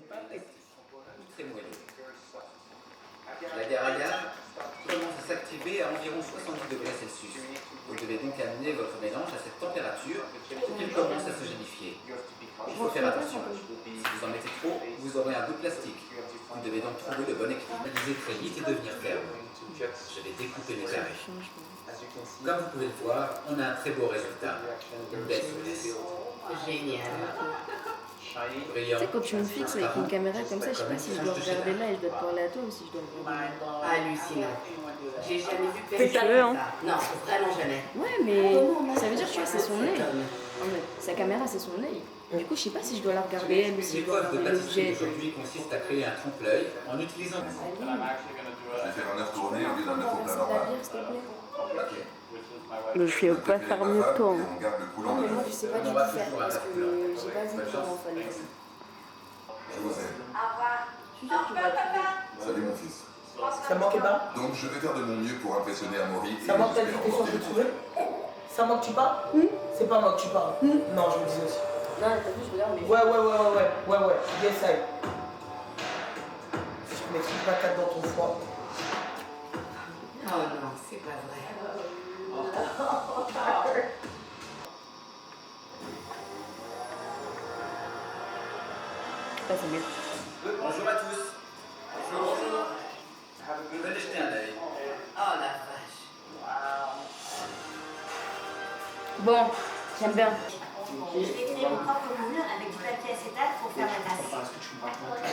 pas actif ou très moelleux. L'agar-agar commence à s'activer à environ 70 degrés Celsius. Vous devez donc amener votre mélange à cette température pour qu'il commence à se gélifier. Il faut faire attention. Si vous en mettez trop, vous aurez un goût de plastique. Vous devez donc trouver le bon équilibre, liser très vite et devenir ferme. Je vais découper les carrés. Comme vous pouvez le voir, on a un très beau résultat. Une belle souplesse. Génial. Brillant. Tu sais, quand tu me fixes avec une caméra comme ça, je sais pas si je dois regarder là et je dois te parler à toi ou si je dois regarder là. Hallucinant. J'ai jamais vu Fais ta personne hein. comme ça. Non, vraiment jamais. Ouais, mais ça veut dire, tu vois, c'est son œil. Sa caméra, c'est son œil. Du coup, je sais pas si je dois la regarder elle ou si je dois L'épreuve de regarder pâtisserie l'objet. aujourd'hui consiste à créer un trompe-l'œil en utilisant... Je vais faire un œuf tourné au lieu d'un œuf au plat C'est la normal. bière, s'il te plaît. Ok. Mais je vais pas faire mieux que toi. Et on garde le coulant Non, de mais moi, l'œuf. je sais pas du tout faire parce que j'ai pas vu comment fallait faire. Je vous aime. Je suis sûre que tu vas trouver. Salut mon fils. Ça manquait pas? Donc je vais faire de mon mieux pour impressionner Amaury. et Ça manque ta j'espère t'es sûr remporter de le trouver? Ça manque tu parles? C'est pas moi que tu parles. Non, je me dis aussi. Non, t'as vu, je regarde, mais. Ouais. Yes, I. Si je m'explique pas 4 dans ton foie. Oh non, c'est pas vrai. Ça, c'est mieux. Bonjour à tous. Bonjour. Venez jeter un œil. Oh la vache. Bon, j'aime bien. Je vais créer mon propre moule avec du papier acétate pour faire la tasse.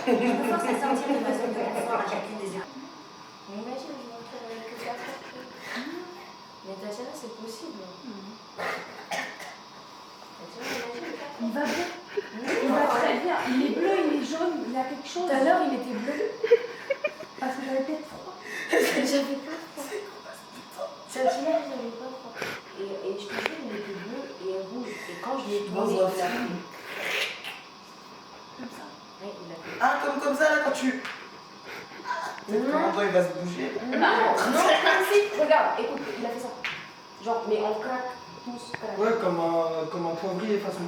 Je me force à sortir de ma zone de confort à chacune des étapes. Mais imagine, je me retrouve avec que ça. Mais Tatiana, c'est possible. Il va bien. Il va très bien. Il est bleu, il est jaune, il a quelque chose. Tout à l'heure, il était bleu. Parce que j'avais peut-être froid. J'avais pas froid. Tatiana, j'avais pas froid. Et je te jure, il était bleu et rouge. Et quand je l'ai tourné, il a fait. Comme ça. Ouais, il a fait. Ah, comme ça là quand tu. Peut-être que mon doigt il va se bouger. Non, comme si. Regarde, écoute, il a fait ça. Genre, mais on craque tous. Craque. Ouais, comme un poivrier façon.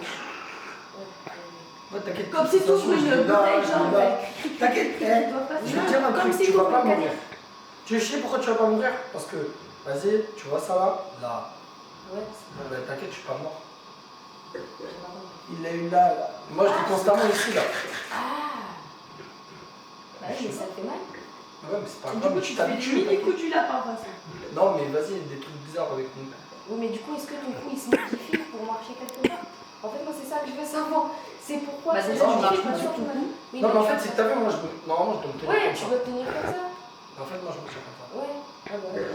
Ouais, t'inquiète. Comme si tu ouvres une bouteille, genre. T'inquiète, Tu dois pas je vais te dire un Comme truc, si tu tu vas ouvres pas une mourir. canette. Tu sais pourquoi tu vas pas mourir? Parce que, vas-y, tu vois ça là. Ouais, Bon, ben, t'inquiète, je suis pas mort. j'ai pas compris. Il l'a eu là. Moi je l'ai constamment ici là. Ah. Bah oui, mais ça te fait mal. Ouais, mais c'est pas Du grave, coup, mais tu tu fais du t'habitues. mini coup du lapin, de toute façon. Non, mais vas-y, des trucs bizarres avec mon père. Oui, mais du coup, est-ce que ton cou il se modifie pour marcher quelque part? En fait, moi, c'est ça que je veux savoir. C'est pourquoi Bah, ça déjà, se tu marches modifie pas sur sur ton cou. Oui, Non, mais en tu fait, vas c'est que faire t'as vu, ça. moi je me. Normalement, je dois me tenir Ouais, comme tu ça. veux tenir comme ça. En fait, moi je me tiens comme ça. Ouais. Ah bah ouais.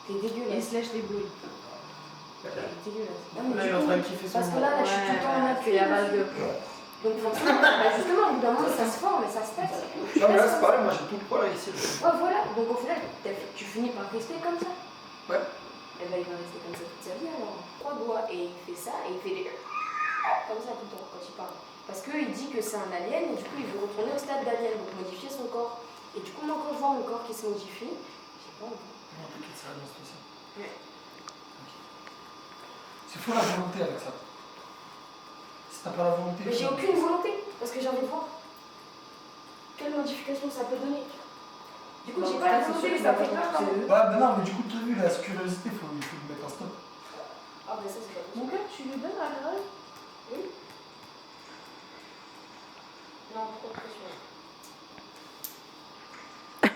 T'es Il dégueulasse. se lèche les bouilles. T'es dégueulasse. Non, Là, mais il est du en coup, train de kiffer son parce que là, je suis tout le temps en appui. C'est à base de. Donc forcément, bah justement, au bout d'un moment, ça se forme et ça se passe. Non, mais là, c'est pareil, moi j'ai tout le poids là ici. Ouais, voilà. Donc au final, tu finis par rester comme ça. Ouais. Et ben il va rester comme ça toute sa vie alors. 3 doigts et il fait ça et il fait des. Comme ça tout le temps quand il parle. Parce qu'il dit que c'est un alien et du coup il veut retourner au stade d'alien, donc modifier son corps. Et du coup, moi quand je vois mon corps qui se modifie, j'ai pas envie. Non, t'inquiète, ça va bien se passer. Ouais. C'est fou la volonté avec ça. Si t'as pas la volonté. Mais j'ai aucune volonté parce que j'ai envie de voir. Quelle modification ça peut donner. Du coup, j'ai pas la volonté, mais ça me fait peur quand même. Ouais, mais non, mais du coup, t'as vu, la curiosité, il faut lui mettre un stop. Ah, ben ça, c'est pas possible. Mon gars, tu lui donnes la graille? Oui. Non, trop de pression. Tu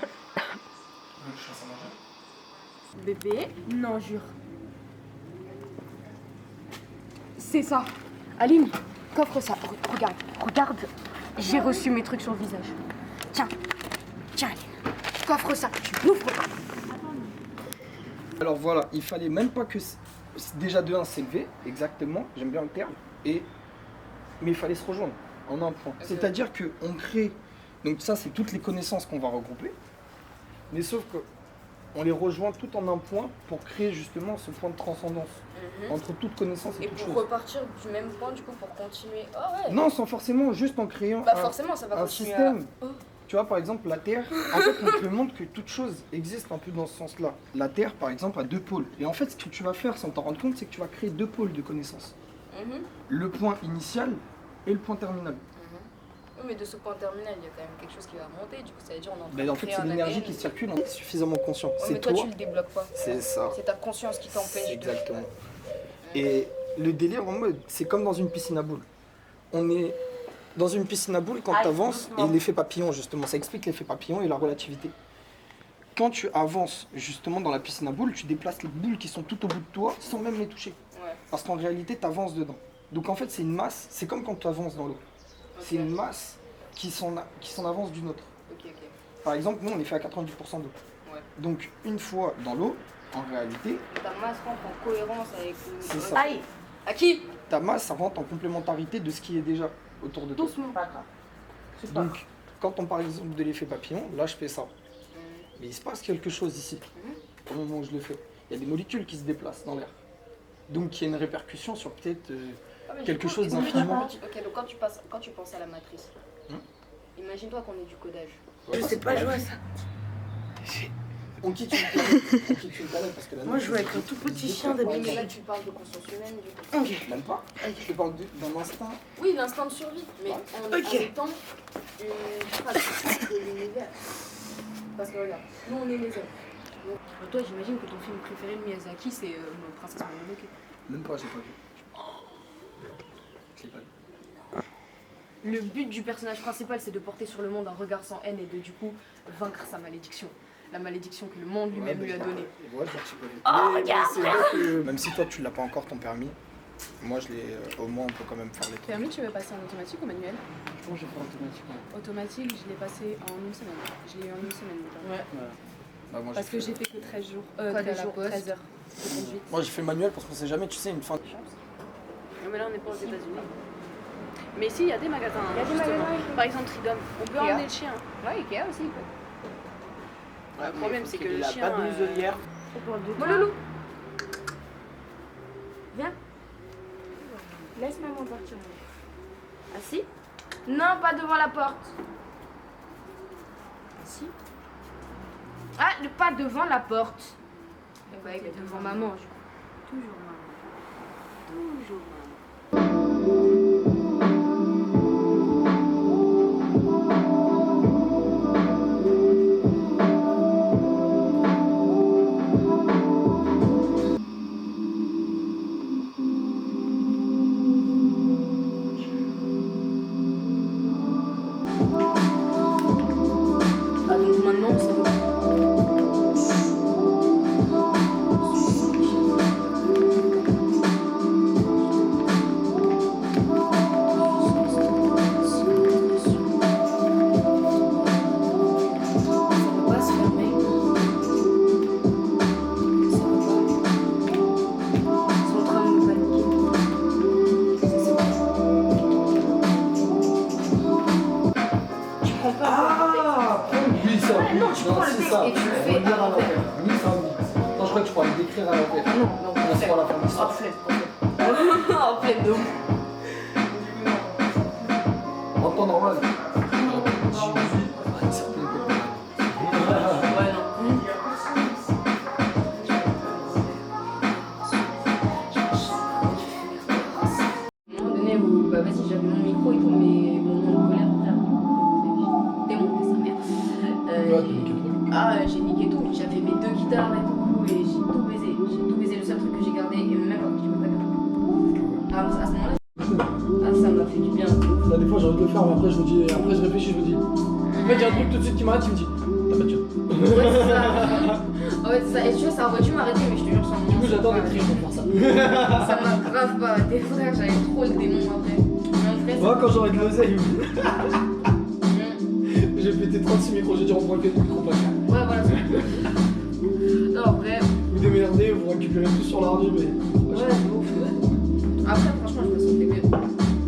veux que je fasse à manger? Bébé? Non, jure. C'est ça. Aline, coffre ça. Regarde. J'ai reçu mes trucs sur le visage. Tiens, Aline. Coffre ça. Tu l'ouvres pas. Alors voilà, il fallait même pas que. Déjà de 1 s'élever, exactement, j'aime bien le terme, mais il fallait se rejoindre en un point. C'est-à-dire qu'on crée. Donc ça, c'est toutes les connaissances qu'on va regrouper, mais sauf que on les rejoint tout en un point pour créer justement ce point de transcendance entre toute connaissance et, Et toute pour chose. repartir du même point, du coup, pour continuer. Ah ouais. Non, sans forcément, juste en créant Bah forcément, ça va un continuer système. à... Oh. Tu vois, par exemple, la Terre, en fait, on te montre que toute chose existe un peu dans ce sens-là. La Terre, par exemple, a 2 pôles. Et en fait, ce que tu vas faire sans t'en rendre compte, c'est que tu vas créer 2 pôles de connaissances. Mhm. Le point initial et le point terminal. Oui, mais de ce point terminal, il y a quand même quelque chose qui va remonter. Du coup, ça veut dire on est en train Mais de en fait, créer c'est un l'énergie ADN. qui circule, on est suffisamment conscient. Ouais, C'est mais toi, toi. tu le débloques pas. C'est ça. C'est ta conscience qui t'empêche de... Exactement. Et le délire en mode, c'est comme dans une piscine à boules. On est dans une piscine à boules quand tu avances, et l'effet papillon, justement, ça explique l'effet papillon et la relativité. Quand tu avances justement dans la piscine à boules, tu déplaces les boules qui sont tout au bout de toi sans même les toucher. Ouais. Parce qu'en réalité, tu avances dedans. Donc en fait, c'est une masse, c'est comme quand tu avances dans l'eau. C'est une masse qui s'en avance d'une autre. Ok. Par exemple, nous, on est fait à 90% d'eau. Ouais. Donc une fois dans l'eau, en réalité, Ta masse rentre en cohérence avec le... c'est ça. Aïe, À qui? Ta masse, ça rentre en complémentarité de ce qui est déjà autour de toi. doucement. Pas grave. C'est pas grave. Donc, quand on parle exemple de l'effet papillon, là je fais ça. Mais il se passe quelque chose ici, au moment où je le fais. Il y a des molécules qui se déplacent dans l'air. Donc il y a une répercussion sur peut-être Ah, mais quelque du coup, chose d'infiniment. Ok, donc quand tu penses à la matrice, imagine-toi qu'on est du codage. Je sais pas jouer à ça. On quitte une planète, parce que la Moi, je joue avec un tout petit chien Oui, mais d'habitude. là, tu parles de conscience humaine, du coup. Ok. Même pas. Je te parle d'un instinct. Oui, l'instinct de survie, mais en Ok. étant une fraction de l'univers. Parce que regarde, nous on est les hommes. Donc, toi, j'imagine que ton film préféré de Miyazaki, c'est Princesse Mononoke. Même pas, j'ai pas vu. Je l'ai pas vu. Le but du personnage principal, c'est de porter sur le monde un regard sans haine et de du coup vaincre sa malédiction. La malédiction que le monde lui-même lui a donnée. Ouais, je l'ai pas vu. Mais c'est vrai que même si toi tu l'as pas encore ton permis, moi je l'ai. Au moins on peut quand même faire les trucs. Permis, tu veux passer en automatique ou manuel? Je pense que j'ai fait automatiquement. Automatique, je l'ai passé en une semaine. Je l'ai eu en une semaine. le permis. Ouais. Bah, moi, Parce que j'ai fait que 13 jours. Quoi, 13 de la jours, poste 13 heures de conduite. Moi j'ai fait manuel parce qu'on sait jamais, tu sais, une fin. Non, mais là, on n'est pas aux États-Unis. Mais si, il y a des magasins. Il y a des justement. magasins. Par exemple, Tridom. On peut Ikea. emmener le chien. Ouais, Ikea aussi. Le problème, c'est que le chien. Pas de muselière. Mololou. Viens. Laisse maman partir. Assis? Non, pas devant la porte. Assis? Ah, pas devant la porte. Bah, il est devant maman. Toujours maman. Toujours maman. Ah, donc maintenant, ça va. Oui, ça. non, tu prends le c'est texte ça. et tu le fais On va dire à l'envers. Oui, ça, oui. Non, je crois que je pourrais le décrire à l'envers. Non, non, On se voit à la fin de l'histoire. En pleine de En temps normal. Ouais, non. À un moment donné où, bah vas-y, j'avais mon micro et tout, mais mon moment de colère, j'ai démonté sa mère. J'ai niqué tout. J'avais mes 2 guitares et tout, et j'ai tout baisé. J'ai tout baisé. Le seul truc que j'ai gardé, et même quand je me pas à ce moment-là, ça m'a fait du bien. Là, des fois, j'ai envie de le faire, mais après, je réfléchis, je me dis. En fait, il y a un truc tout de suite qui m'arrête, tu me dis. T'as pas de chance. Ouais, c'est ça. Ouais, c'est ça. Et tu vois, ça aurait dû m'arrêter, mais je te jure, ça Du coup, j'adore les crimes pour faire ça. Ça m'a grave pas arrêté, frère. J'avais trop le démon après. Mais en vrai, Moi, quand j'aurai de l'oseille, j'ai pété 36 micros, j'ai dit on prend que des micros pas chers. ouais, voilà. Non, en vrai. Vous démerdez, vous récupérez tout sur l'ordi, mais. Ouais, de ouf. Après, franchement, je me sentais mieux.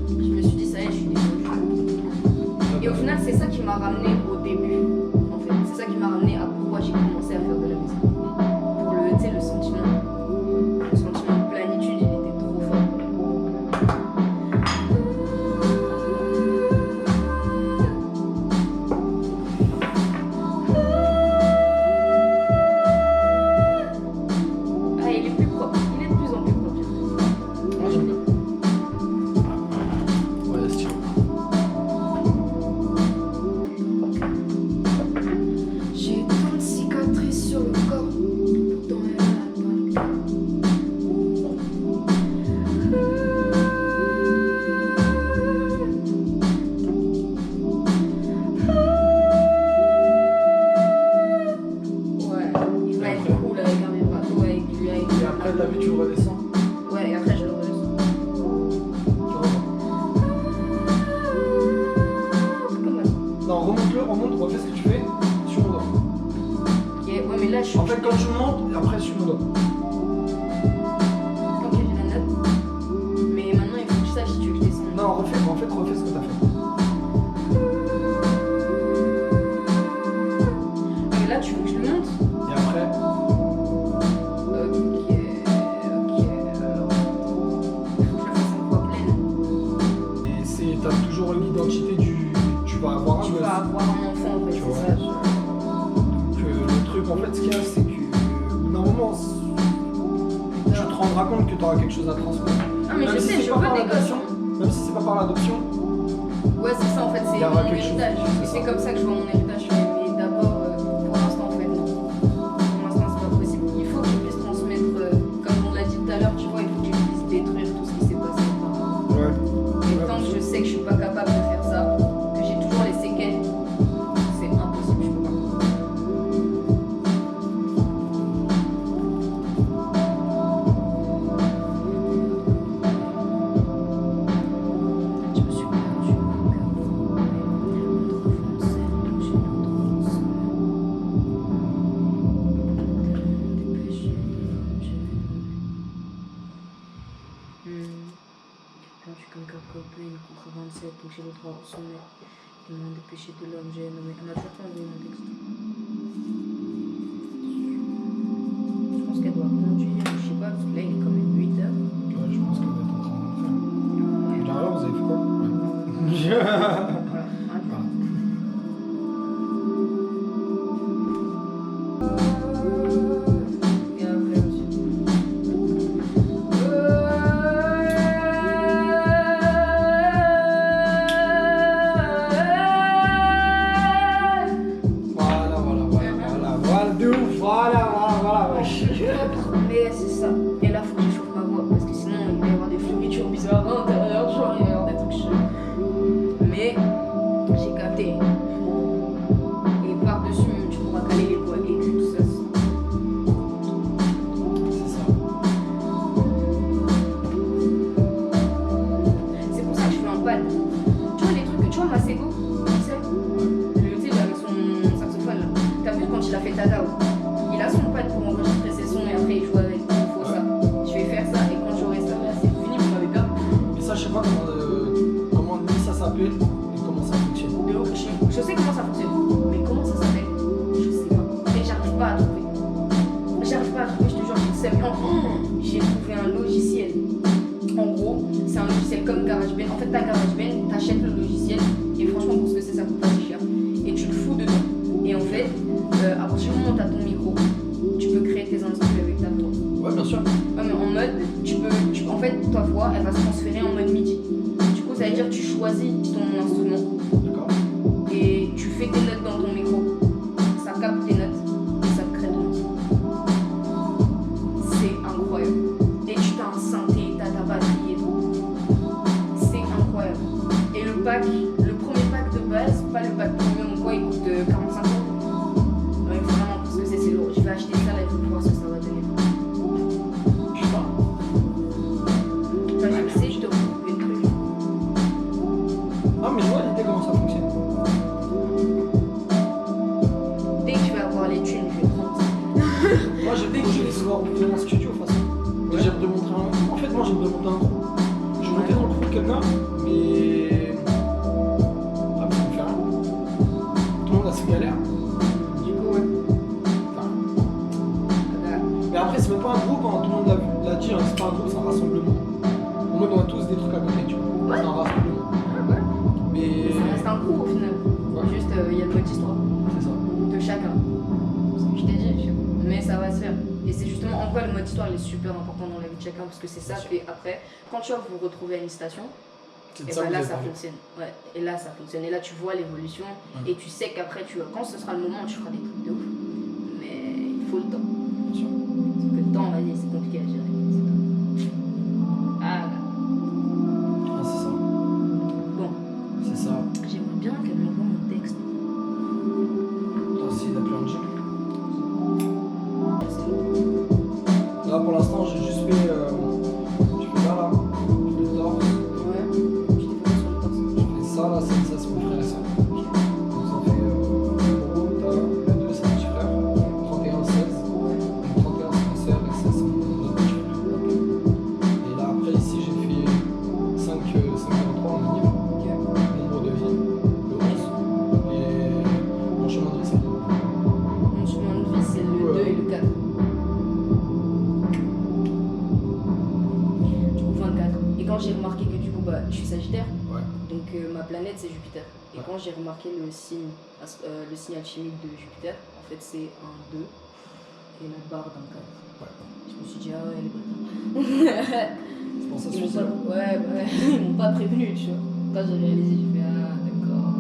Je me suis dit, ça y est, je suis désolée. Et au final, c'est ça qui m'a ramené au début. En fait, c'est ça qui m'a ramené à pourquoi j'ai commencé à faire de la musique. Pour le, tu sais, le sentiment de plénitude, il était trop fort. Ah, il est plus propre. Il est de plus en plus propre. Moi, j'aime bien. Ouais, c'est chiant. Non, refais ce que t'as fait. Et là, tu veux que je le monte? Et après, Ok, alors. Il faut que je le fasse en voix pleine. t'as toujours l'identité du. Tu vas avoir un Tu gosse. vas avoir un enfant en fait, Tu c'est vois. ça. Donc le truc en fait ce qu'il y a c'est que normalement tu te rendras compte que tu auras quelque chose à transmettre. Ah mais Même je si sais, c'est je pas veux par des l'adoption, gosses. même si c'est pas par l'adoption, Ouais, c'est ça en fait, Il c'est y aura mon quelque chose, héritage. c'est C'est ça. comme ça que je vois mon héritage. Mais d'abord, pour l'instant en fait, non. Pour l'instant, c'est pas possible. Il faut que je puisse transmettre, comme on l'a dit tout à l'heure, tu vois, il faut que je puisse détruire tout ce qui s'est passé. ouais. Et tant que je sais que je suis pas capable de faire ça, que j'ai toujours les séquelles, c'est impossible, je peux pas. Je me suis perdue entre français, donc j'ai l'autre français. Dépêché, perdu comme Kurt Cobain contre 27, donc j'ai l'autre au sommet. Ils m'ont dépêché de l'homme, j'ai nommé. Elle m'a toujours pas envoyé mon texte. Je pense qu'elle doit conduire, je sais pas, parce que là il est quand même 8 heures. Ouais, je pense qu'elle va être en train de le faire. Derrière, vous avez fait quoi? Ouais. Voilà, Voilà. Et après aussi. Voilà, de ouf, voilà, wesh. Mais c'est ça. Et là, faut que je chauffe ma voix parce que sinon il va y avoir des fioritures bizarres à l'intérieur, genre il va y avoir des trucs chelous. Mais j'ai capté. Et par-dessus, tu pourras caler les voix aiguës, tout ça. C'est ça. C'est pour ça que je fais un pad. Tu vois les trucs, tu vois Masego, tu sais, avec son saxophone là. T'as vu quand il a fait Tadao, il a son pad pour enregistrer ses sons et après il joue avec. Il faut ça. Je vais faire ça et quand j'aurai ça là, c'est fini, vous m'avez peur. Mais ça, je sais pas comment ni ça s'appelle et comment ça fonctionne. Je sais comment ça fonctionne, mais comment ça s'appelle, je sais pas. Et j'arrive pas à trouver. J'arrive pas à trouver, je te jure, j'ai trouvé un logiciel. En gros, c'est un logiciel comme GarageBand. En fait, t'as GarageBand, t'achètes le logiciel et franchement, pour ce que c'est, ça coûte pas si cher. Et tu le fous dedans. Et en fait, à partir du moment où t'as ton micro, tu peux créer tes instruments avec ta voix. Ouais, bien sûr. Ouais, mais en mode, en fait, ta voix, elle va se transférer en mode MIDI. Du coup, ça veut dire que tu choisis ton instrument D'accord. et tu fais tes notes dans ton micro. Ça capte tes notes et ça te crée ton son. C'est incroyable. Et tu t'as un synthé, t'as ta batterie et tout. C'est incroyable. Et le premier pack de base, pas le pack premium ou quoi, il coûte 45 €. Ouais, vraiment, parce que c'est lourd. Je vais acheter ça là et je vais voir ce que ça va donner. Putain. Enfin, je sais, je te retrouve le truc. Ah, mais je vois l'idée comment ça fonctionne. Dès que je vais avoir les thunes, je vais prendre ça. Moi, j'ai le projet de vouloir ouvrir un studio, de toute façon. Et j'aime de montrer un. En fait, moi, j'aime de monter un trou. Je vais monter dans le trou de quelqu'un, mais. Ah, mais ça me fait rien. Tout le monde a ses galères. Du coup, ouais. Enfin, mais après, c'est même pas un groupe, hein, tout le monde l'a dit, hein, c'est pas un groupe, c'est un rassemblement. En mode, on a tous des trucs à côté, tu vois. Ouais. C'est un rassemblement. Ouais. Mais. Ça reste un cours au final. Ouais. Juste, il y a notre histoire C'est ça. de chacun. C'est ce que je t'ai dit, mais ça va se faire. Et c'est justement en quoi le mode histoire il est super important dans la vie de chacun parce que c'est ça. Et après, quand tu vas vous retrouver à une station, C'est de et ça bah que là vous ça avez parlé. fonctionne. Ouais. Et là ça fonctionne. Et là tu vois l'évolution et tu sais qu'après quand ce sera le moment tu feras des trucs de ouf. Mais il faut le temps. Bien sûr. Parce que le temps, vas-y, c'est compliqué à gérer. C'est tout. Ah là. Ah, c'est ça. Bon, C'est ça. j'aimerais bien qu'elle m'envoie mon texte. T'as essayé d'appeler un gym. Là, pour l'instant, j'ai juste fait. Je fais là, je fais le torse. Ouais. Je t'ai fait sur le torse. Je fais ça, là, ça, c'est mon frère et ça. Donc ça fait le gros, t'as le 2, c'est mon petit frère. 31, 16. Ouais. Donc 31, c'est ma soeur et 16, c'est mon autre petit frère. Jupiter. Ouais. Donc ma planète c'est Jupiter. Et quand j'ai remarqué le signal chimique de Jupiter, en fait c'est un 2 et la barre d'un 4. Ouais. Je me suis dit, ah ouais, les bâtards. C'est pour ça que Ils m'ont c'est pas, ouais, ils m'ont pas prévenu, tu vois. Quand j'ai réalisé, j'ai fait, ah d'accord,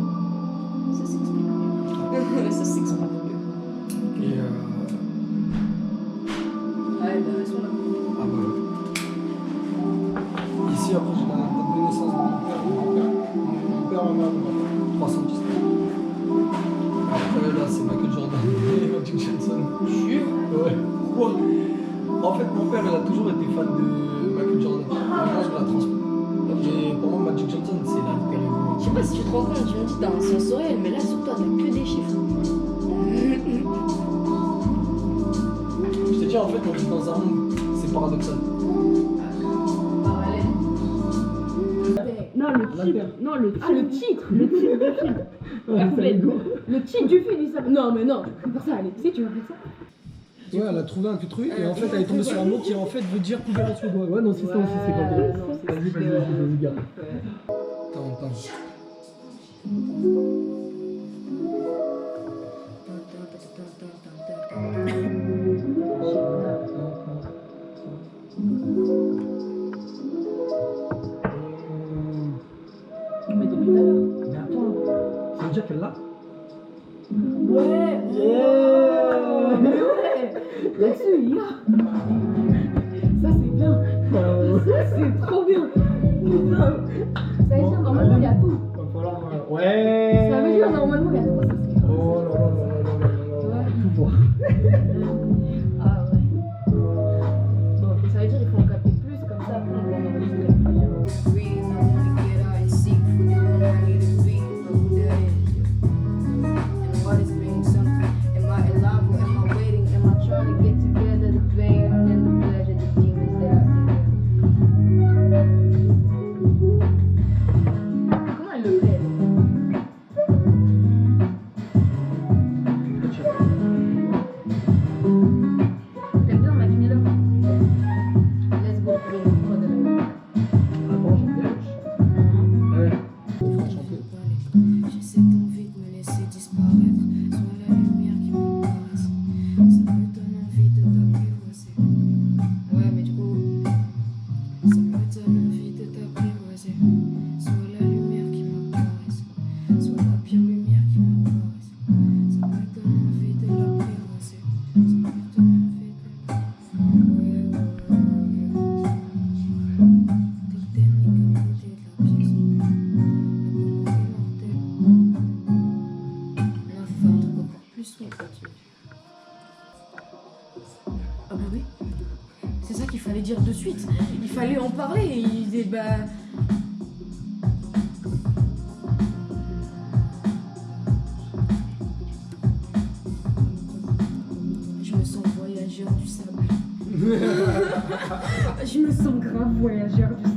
ça s'explique mieux. Ça s'explique mieux. Et Ouais, bah elles sont là. ah bah ouais. Ici, après, j'ai la date de naissance de mon père et mon grand-père. Mon père, ma mère, 310. Après, là, c'est Michael Jordan et Magic Johnson. Jure. Ouais. Pourquoi? En fait, mon père, il a toujours été fan de Michael Jordan. Et moi, je me la transmets. Et pour moi, Magic Johnson, c'est l'alter ego. Je sais pas si tu te rends compte, tu me dis t'as un sensoriel, mais là sur toi t'as que des chiffres. Je te dis, en fait, on vit dans un monde, c'est paradoxal. Parallèle. Non, le titre. Non, le titre. Ah, le titre. Le titre du film. Le titre du film, il s'appelle. Non, mais non, tu peux faire ça, Alex. Si, tu vas faire ça. Ouais, elle a trouvé un truc et en fait, elle est tombée sur un mot qui en fait veut dire couvert sous doigt. Ouais, non, c'est ça aussi, c'est quand même. Vas-y, gars. Attends. Mais depuis tout à l'heure. Mais attends, ça veut dire qu'elle l'a? Ouais. Yeah. Mais ouais. Là-dessus, il y a. Ça, c'est bien. Ça, c'est trop bien. Putain. Ça veut dire, normalement, il y a tout. Ouais. Ça veut dire, normalement, il y a tout. Ça, c'est Oh là là là là là là là. Tout voir. Ah ouais. Bon, ça veut dire qu'il faut en capter plus, comme ça, après, on peut en enregistrer plusieurs. Comment elle le fait, elle? T'aimes bien Mac Miller? Let's go pour une prod. Attends, j'en viens. Ouais. Il faut chanter. J'ai cette envie de me laisser disparaître sur la lumière qui me caresse. Ça me donne envie de t'apprivoiser. Ouais, mais du coup, Ça me donne envie de t'apprivoiser. Sur la lumière qui me caresse. Sur la pire lumière qui me caresse. Ça me donne envie de l'apprivoiser. Ça me donne envie de. Ouais. T'es le dernier côté de la pièce. La bonne immortelle. on a fait un truc encore plus sombre là-dessus. Ah bah oui, c'est ça qu'il fallait dire de suite. Il fallait en parler et il disait bah... Je me sens voyageur du sable. Je me sens grave voyageur du